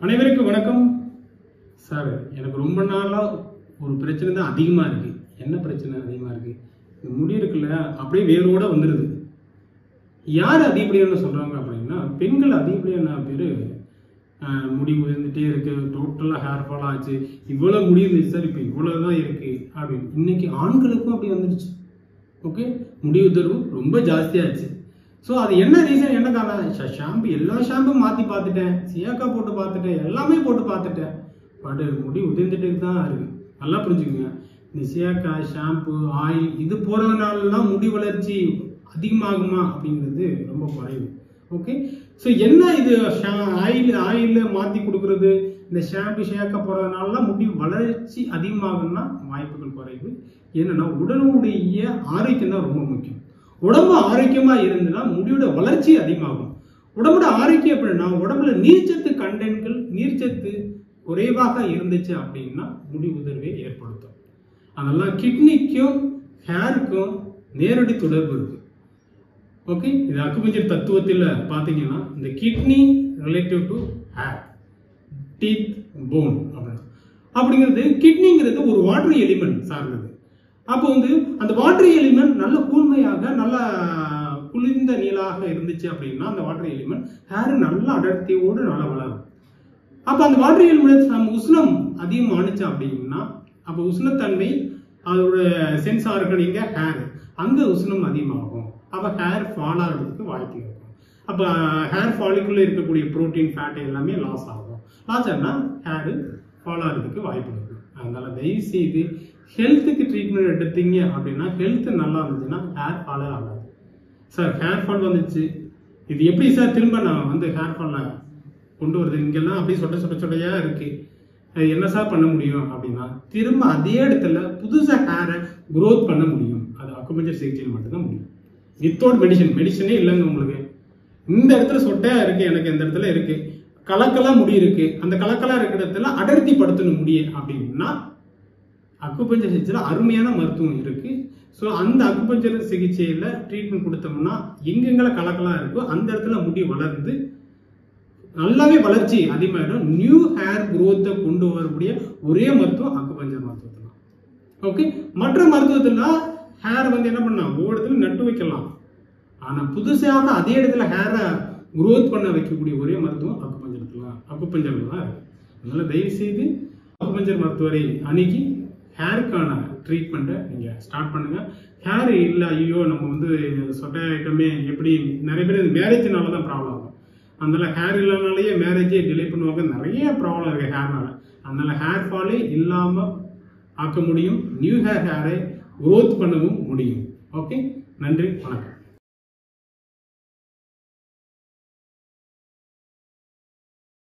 அனைவருக்கும் வணக்கம் சார். எனக்கு ரொம்ப நாளா ஒரு பிரச்சனை தான் அதிகமா இருக்கு. என்ன பிரச்சனை அதிகமா இருக்கு? இந்த முடி இருக்குல்ல, அப்படியே வேரோட வந்துடுது. யார் அதிகப்படியான சொல்றாங்க அப்படின்னா, பெண்கள் அதிகப்படியான பேர் முடி உதிர்ந்துட்டே இருக்கு, டோட்டலாக ஹேர் ஃபால் ஆச்சு, இவ்வளோ முடி இருந்துச்சு சார், இப்போ இவ்வளோதான் இருக்கு அப்படின்னு. இன்னைக்கு ஆண்களுக்கும் அப்படி வந்துடுச்சு. ஓகே, முடி உதிர்வு ரொம்ப ஜாஸ்தியாச்சு. ஸோ அது என்ன ரீசன், என்ன காரணம்? ஷாம்பு, எல்லா ஷாம்பும் மாற்றி பார்த்துட்டேன், சியாக்கா போட்டு பார்த்துட்டேன், எல்லாமே போட்டு பார்த்துட்டேன், பட் முடி உதிர்ந்துட்டு தான் இருக்கு. நல்லா புரிஞ்சுக்கோங்க, இந்த சியாக்கா, ஷாம்பு, ஆயில் இது போகிறதுனாலலாம் முடி வளர்ச்சி அதிகமாகுமா அப்படிங்கிறது ரொம்ப குறைவு. ஓகே, ஸோ என்ன இது ஆயிலில் மாற்றி கொடுக்குறது, இந்த ஷாம்பு ஷேக்கா போகிறதுனாலலாம் முடி வளர்ச்சி அதிகமாகும்னா வாய்ப்புகள் குறைவு. என்னன்னா உடலுடைய ஆரோக்கியம் தான் ரொம்ப முக்கியம். உடம்பு ஆரோக்கியமா இருந்ததுன்னா முடியோட வளர்ச்சி அதிகமாகும். உடம்போட ஆரோக்கியம் எப்படின்னா, உடம்புல நீர்ச்சத்து கண்டென்ட்கள், நீர்ச்சத்து குறைவாக இருந்துச்சு அப்படின்னா முடி உதிர்வை ஏற்படுத்தும். அதெல்லாம் கிட்னிக்கும் ஹேருக்கும் நேரடி தொடர்பு இருக்கு. ஓகே, இது அக்குபஞ்சர் தத்துவத்தில் பார்த்தீங்கன்னா, இந்த kidney relative to hair, teeth, phone அப்படிங்கிறது. கிட்னிங்கிறது ஒரு வாட்டர் எலிமெண்ட் சார்ந்தது. அப்போ அந்த வாட்டர் எலிமெண்ட் நல்ல கூர்மையாக, நல்ல குளிர்ந்த நீளாக இருந்துச்சு அப்படின்னா அந்த வாட்டர் எலிமெண்ட் ஹேர் நல்ல அடர்த்தியோடு நல்லா வளரும். அப்போ அந்த வாட்டர் எலிமெண்ட் நம்ம உஷ்ணம் அதிகமானுச்சு அப்படின்னா, அப்போ உஷ்ணத்தன்மை அதோட சென்ஸ் ஆர்கன் இங்க ஹேர், அங்கே உஷ்ணம் அதிகமாகும். அப்போ ஹேர் ஃபால் ஆகிறதுக்கு வாய்ப்பு இருக்கும். அப்போ ஹேர் ஃபாலிக்குள்ள இருக்கக்கூடிய ப்ரோட்டீன், ஃபேட் எல்லாமே லாஸ் ஆகும். லாஸ் ஆனால் ஹேர் ஃபால் ஆகிறதுக்கு வாய்ப்பு இருக்கு. அதனால தயவு செய்து ஹெல்த்துக்கு ட்ரீட்மெண்ட் எடுத்தீங்க அப்படின்னா, ஹெல்த் நல்லா இருந்துச்சுன்னா ஹேர் ஃபாலே ஆகாது. சார் ஹேர் ஃபால் வந்துச்சு, இது எப்படி சார் திரும்ப நான் ஹேர் ஃபாலை கொண்டு வருது? இங்கெல்லாம் அப்படியே சொட்டையா இருக்கு, என்ன சார் பண்ண முடியும் அப்படின்னா, திரும்ப அதே இடத்துல புதுசாக ஹேரை க்ரோத் பண்ண முடியும். அது அக்குபஞ்சர் சிகிச்சையில் மட்டும்தான் முடியும். வித்தவுட் மெடிசனே இல்லைங்க. உங்களுக்கு இந்த இடத்துல சொட்டையா இருக்கு, எனக்கு இந்த இடத்துல இருக்கு, கலக்கலா முடி இருக்கு, அந்த கலக்கலா இருக்கிற இடத்துல அடர்த்தி படுத்தணும் முடிய அப்படின்னா அக்குபஞ்சர் சிகிச்சையில் அருமையான மருத்துவம் இருக்கு. ஸோ அந்த அக்குபஞ்சர் சிகிச்சையில் ட்ரீட்மெண்ட் கொடுத்தோம்னா எங்கெங்கெல்லாம் கலக்கலா இருக்கோ அந்த இடத்துல முடி வளர்ந்து நல்லாவே வளர்ச்சி அதிகமாகிடும். நியூ ஹேர் குரோத்தை கொண்டு வரக்கூடிய ஒரே மருத்துவம் அக்குபஞ்சர் மருத்துவத்தில். ஓகே, மற்ற மருத்துவத்தில் ஹேர் என்ன பண்ணலாம், ஒவ்வொரு இடத்துல நட்டு வைக்கலாம். ஆனால் புதுசாக அதே இடத்துல ஹேரை குரோத் பண்ண வைக்கக்கூடிய ஒரே மருத்துவம் அக்குபஞ்சரில் தான் இருக்கு. அதனால தயவு செய்து அக்குபஞ்சர் மருத்துவரை அணுகி ஹேருக்கான ட்ரீட்மெண்ட்டை நீங்கள் ஸ்டார்ட் பண்ணுங்கள். ஹேர் இல்லை, ஐயோ நம்ம சொட்டை ஐட்டமே, எப்படி நிறைய பேர் மேரேஜ்னால தான் ப்ராப்ளம் ஆகும். அதனால ஹேர் இல்லைனாலேயே மேரேஜே டிலே பண்ணுவாங்க. நிறைய ப்ராப்ளம் இருக்குது ஹேர்னால. அதனால ஹேர் ஃபாலே இல்லாமல் ஆக்க முடியும், நியூ ஹேரை க்ரோத் பண்ணவும் முடியும். ஓகே, நன்றி, வணக்கம்.